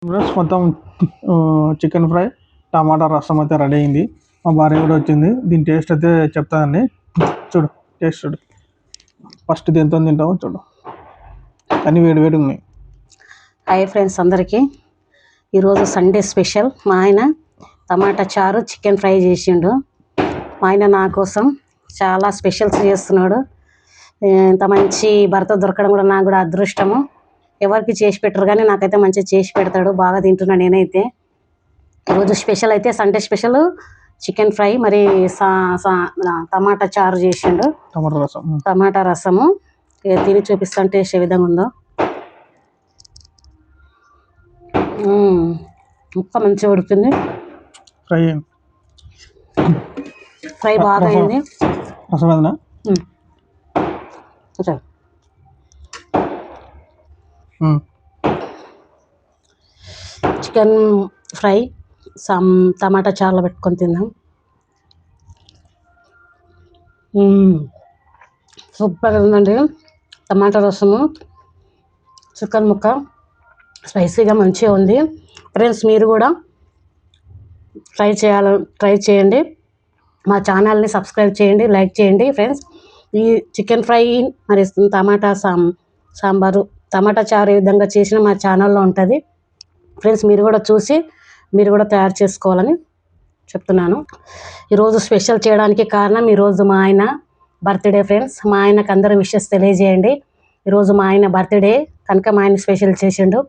Friends మొత్తం chicken fry టమాటా రసం అయితే రెడీ అయింది. మా భార్య కూడా వచ్చింది. దీని టేస్ట్ అయితే చెప్తానండి. చూడు టేస్ట్ చూడు. ఫస్ట్ దీంతో తింటాము చూడు. అన్నీ వేడి వేడి ఉన్నాయి. హాయ్ ఫ్రెండ్స్ అందరికీ. ఈరోజు సండే స్పెషల్. మా ఆయన టమాటా చారు చికెన్ ఫ్రై చేసిండు. మా ఆయన నా కోసం చాలా స్పెషల్స్ చేస్తున్నాడు. ఇంత మంచి భర్త దొరకడం కూడా నాకు కూడా అదృష్టము. ఎవరికి చేసి పెట్టరు కానీ నాకైతే మంచిగా చేసి పెడతాడు. బాగా తింటున్నాను నేనైతే. ఈరోజు స్పెషల్ అయితే సండే స్పెషల్ చికెన్ ఫ్రై మరి టమాటా చారు చేసిండు. టమాటా రసము తిని చూపిస్తాను టేస్ట్ ఏ విధంగా ఉందో. ముక్క మంచిగా ఉడికింది. ఫ్రై బాగా అయింది. చికెన్ ఫ్రై టమాటా చారులో పెట్టుకొని తిందాం. సూపర్గా ఉందండి. టమాటా రసము చికెన్ ముక్క స్పైసీగా మంచిగా ఉంది. ఫ్రెండ్స్ మీరు కూడా ట్రై చేయండి. మా ఛానల్ని సబ్స్క్రైబ్ చేయండి, లైక్ చేయండి. ఫ్రెండ్స్ ఈ చికెన్ ఫ్రై మరి టమాటా సాంబారు టమాటా చారు ఏ విధంగా చేసినా మా ఛానల్లో ఉంటుంది. ఫ్రెండ్స్ మీరు కూడా చూసి మీరు కూడా తయారు చేసుకోవాలని చెప్తున్నాను. ఈరోజు స్పెషల్ చేయడానికి కారణం ఈరోజు మా ఆయన బర్త్డే. ఫ్రెండ్స్ మా ఆయనకు అందరూ విషెస్ తెలియజేయండి. ఈరోజు మా ఆయన బర్త్డే కనుక మా ఆయన స్పెషల్ చేసిండు.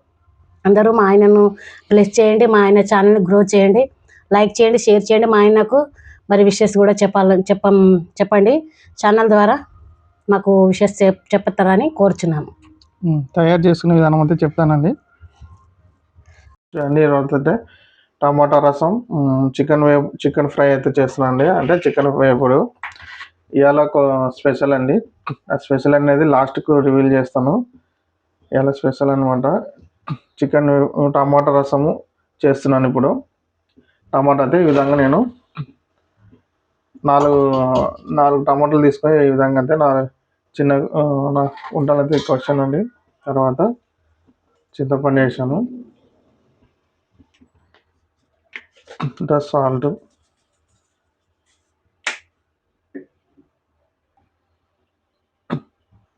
అందరూ మా ఆయనను బ్లెస్ చేయండి. మా ఆయన ఛానల్ని గ్రో చేయండి, లైక్ చేయండి, షేర్ చేయండి. మా ఆయనకు మరి విషెస్ కూడా చెప్పండి. ఛానల్ ద్వారా మాకు విషెస్ చెప్తారని కోరుచున్నాను. తయారు చేసుకునే విధానం అయితే చెప్తానండి. ఈరోజు టమాటా రసం చికెన్ ఫ్రై అయితే చేస్తున్నానండి. అంటే చికెన్ వేపుడు ఇవాళ స్పెషల్ అండి. ఆ స్పెషల్ అనేది లాస్ట్కు రివీల్ చేస్తాను. ఇవాళ స్పెషల్ అనమాట. చికెన్ టమాటా రసము చేస్తున్నాను ఇప్పుడు. టమాటా అయితే ఈ విధంగా నేను నాలుగు టమాటాలు తీసుకొని ఈ విధంగా అయితే చిన్న ఉంటాను అయితే వచ్చానండి. తర్వాత చింతపండు వేసాను, సాల్ట్,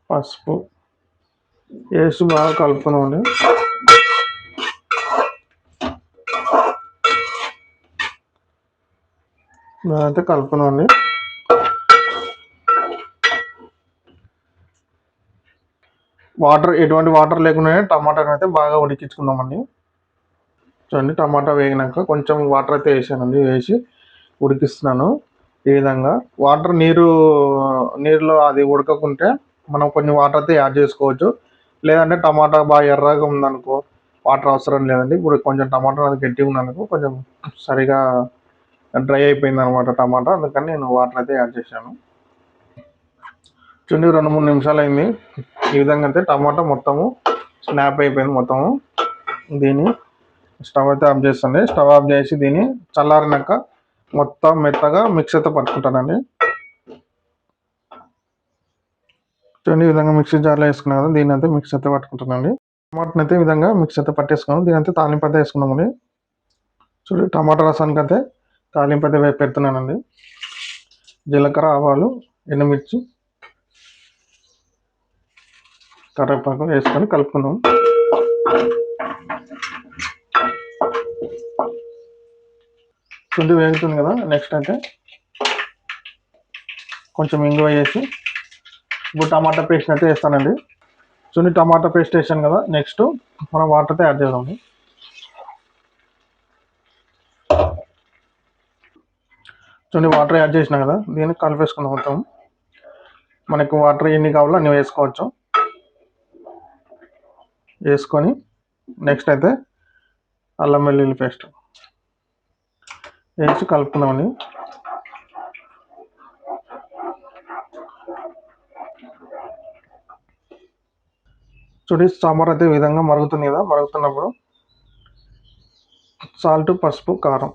పసుపు వేసి బాగా కలుపుకున్నామండి. అయితే కలుపుకున్నామండి. ఎటువంటి వాటర్ లేకుండా టమాటాని అయితే బాగా ఉడికించుకుందామండి. చూడండి టమాటా వేగినాక కొంచెం వాటర్ అయితే వేసానండి. వేసి ఉడికిస్తున్నాను. ఈ విధంగా నీరులో అది ఉడకకుంటే మనం కొన్ని వాటర్ అయితే యాడ్ చేసుకోవచ్చు. లేదంటే టమాటా బాగా ఎర్రగా ఉందనుకో వాటర్ అవసరం లేదండి. ఇప్పుడు కొంచెం టమాటా అది గట్టిగా ఉందనుకో కొంచెం సరిగా డ్రై అయిపోయింది అనమాట టమాటా. అందుకని నేను వాటర్ అయితే యాడ్ చేశాను. చూడండి 2-3 నిమిషాలు అయింది. ఈ విధంగా అయితే టమాటా మొత్తము స్నాప్ అయిపోయింది మొత్తము. దీన్ని స్టవ్ అయితే ఆఫ్ చేస్తాను. స్టవ్ ఆఫ్ చేసి దీన్ని చల్లారినాక మొత్తం మెత్తగా మిక్స్ అయితే పట్టుకుంటానండి. చూడండి ఈ విధంగా మిక్సీ జార్లో వేసుకున్నాం కదా, దీన్ని అయితే మిక్స్ అయితే పట్టుకుంటానండి. టమాటాని అయితే ఈ విధంగా మిక్స్ అయితే పట్టేసుకున్నాం. దీని అయితే తాలింపు అయితే వేసుకున్నామండి. చూడండి టమాటా రసానికి అయితే తాలింపు అయితే పెడుతున్నానండి. జీలకర్ర, ఆవాలు, ఎండుమిర్చి, కరివేపాకు వేసుకొని కలుపుకుందాం. చుండి వేగుతుంది కదా. నెక్స్ట్ అయితే కొంచెం ఇంగువ వేసి ఇప్పుడు టమాటా పేస్ట్ అయితే వేస్తానండి. చుండి టమాటా పేస్ట్ వేసాను కదా. నెక్స్ట్ మనం వాటర్ అయితే యాడ్ చేద్దామండి. చూడండి వాటర్ యాడ్ చేసినా కదా, దీన్ని కలిపేసుకుందాం మొత్తం. మనకు వాటర్ ఎన్ని కావాలో అన్ని వేసుకోవచ్చు. వేసుకొని నెక్స్ట్ అయితే అల్లం వెల్లుల్లి పేస్ట్ వేసి కలుపుకుందామండి. చూడండి సాంబార్ అయితే ఈ విధంగా మరుగుతుంది కదా. మరుగుతున్నప్పుడు సాల్ట్, పసుపు, కారం,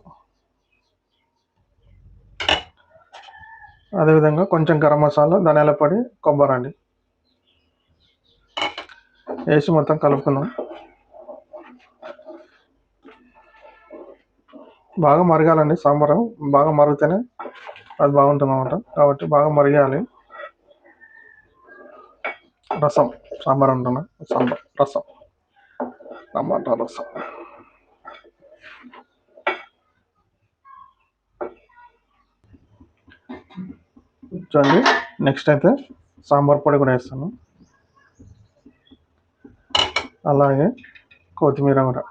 అదేవిధంగా కొంచెం గరం మసాలా, ధనియాల పొడి, కొబ్బరి అండి వేసి మొత్తం కలుపుకుందాం. బాగా మరగాలండి సాంబారు. బాగా మరిగితేనే అది బాగుంటుంది అన్నమాట. కాబట్టి బాగా మరగాలి. రసం, సాంబార్ అంటున్నా, సాంబార్ రసం, టమాటా రసం. చూడండి, నెక్స్ట్ అయితే సాంబార్ పొడి కూడా వేస్తాను, అలాగే కొత్తిమీర కూడా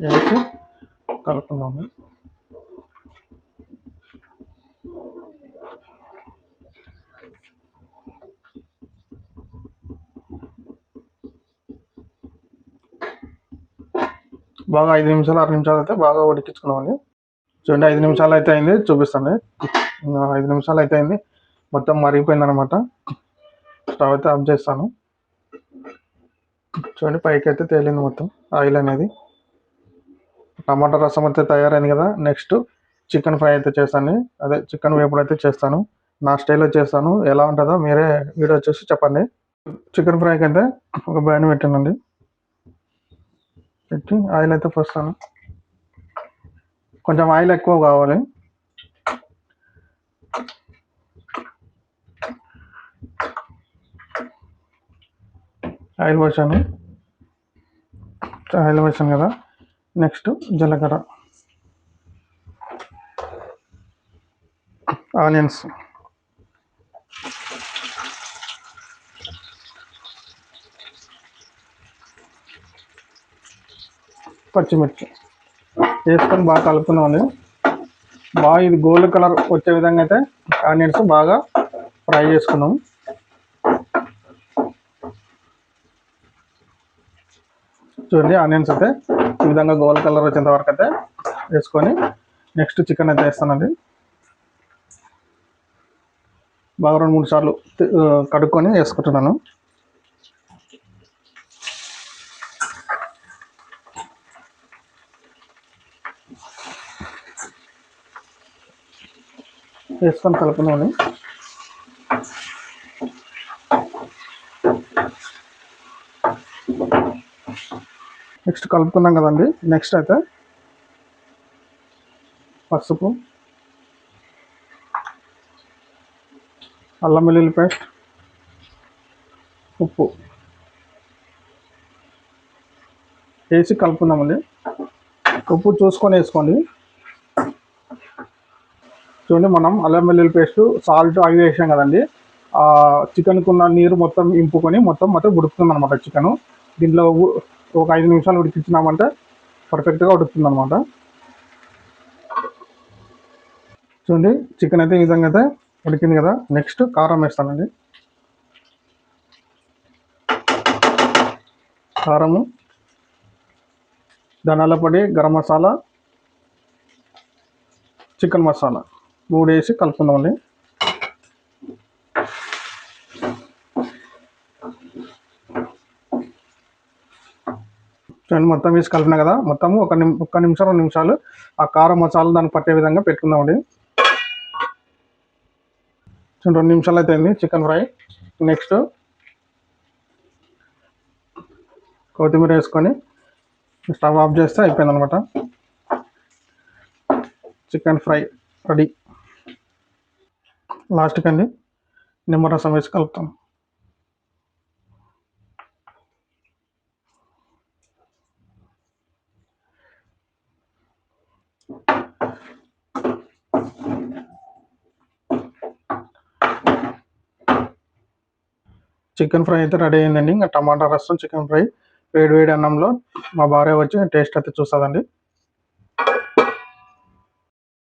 వేసి కలుపుకుందాము. బాగా 5 నిమిషాలు 6 నిమిషాలు అయితే బాగా ఉడికించుకున్నామండి. చూడండి, 5 నిమిషాలు అయితే అయింది, చూపిస్తాను. 5 నిమిషాలు అయితే అయింది, మొత్తం మరిగిపోయింది అనమాట. స్టవ్ అయితే ఆఫ్ చేస్తాను. చూడండి, పైకి అయితే తేలింది మొత్తం ఆయిల్ అనేది. టమాటా రసం అయితే తయారైంది కదా. నెక్స్ట్ చికెన్ ఫ్రై అయితే చేస్తాను, అదే చికెన్ వేపుడు అయితే చేస్తాను. నా స్టైల్లో చేస్తాను, ఎలా ఉంటుందో మీరే వీడియో చూసి చెప్పండి. చికెన్ ఫ్రైకి అయితే ఒక బ్యాన్ పెట్టానండి, పెట్టి ఆయిల్ అయితే పోస్తాను. కొంచెం ఆయిల్ ఎక్కువ కావాలి. ఆయిల్ పోసాను కదా. నెక్స్ట్ జీలకర్ర, ఆనియన్స్, పచ్చిమిర్చి వేసుకొని బాగా కలుపుకున్నామండి. బాగా ఇది గోల్డ్ కలర్ వచ్చే విధంగా అయితే ఆనియన్స్ బాగా ఫ్రై చేసుకున్నాం. చూడండి, ఆనియన్స్ అయితే ఈ విధంగా గోల్డ్ కలర్ వచ్చేంత వరకు అయితే వేసుకొని నెక్స్ట్ చికెన్ అయితే వేస్తానండి. బాగా 2-3 సార్లు కడుక్కొని వేసుకుంటున్నాను. వేసుకొని కలుపుకున్నాను. నెక్స్ట్ కలుపుకున్నాం కదండి. నెక్స్ట్ అయితే పసుపు, అల్లం వెల్లుల్లి పేస్ట్, ఉప్పు వేసి కలుపుకుందామండి. ఉప్పు చూసుకొని వేసుకోండి. చూడండి, మనం అల్లం వెల్లుల్లి పేస్ట్, సాల్ట్ అవి వేసాం కదండి. ఆ చికెన్కు ఉన్న నీరు మొత్తం ఇంపుకొని మొత్తం ఉడుకుతుంది అనమాట చికెను. దీంట్లో ఒక 5 నిమిషాలు ఉడికించినామంటే పర్ఫెక్ట్గా ఉడుకుతుంది అనమాట. చూడండి, చికెన్ అయితే ఈ విధంగా అయితే ఉడికింది కదా. నెక్స్ట్ కారం వేస్తానండి. కారము, ధనియాల పొడి, గరం మసాలా, చికెన్ మసాలా 3 వేసి కలుపుకుందామండి. చూడండి, మొత్తం వేసి కలిపినా కదా. మొత్తము ఒక్క నిమిషం 2 నిమిషాలు ఆ కారం మసాలా దానికి పట్టే విధంగా పెట్టుకుందామండి. చూడండి, 2 నిమిషాలు అయితే అయింది చికెన్ ఫ్రై. నెక్స్ట్ కొత్తిమీర వేసుకొని స్టవ్ ఆఫ్ చేస్తే అయిపోయింది అనమాట. Chicken fry ready. లాస్ట్కి అండి నిమ్మరసం వేసి కలుపుతాం. చికెన్ ఫ్రై అయితే రెడీ అయిందండి. ఇంకా టమాటా రసం, చికెన్ ఫ్రై వేడి వేడి అన్నంలో మా భార్య వచ్చి టేస్ట్ అయితే చూస్తుందండి.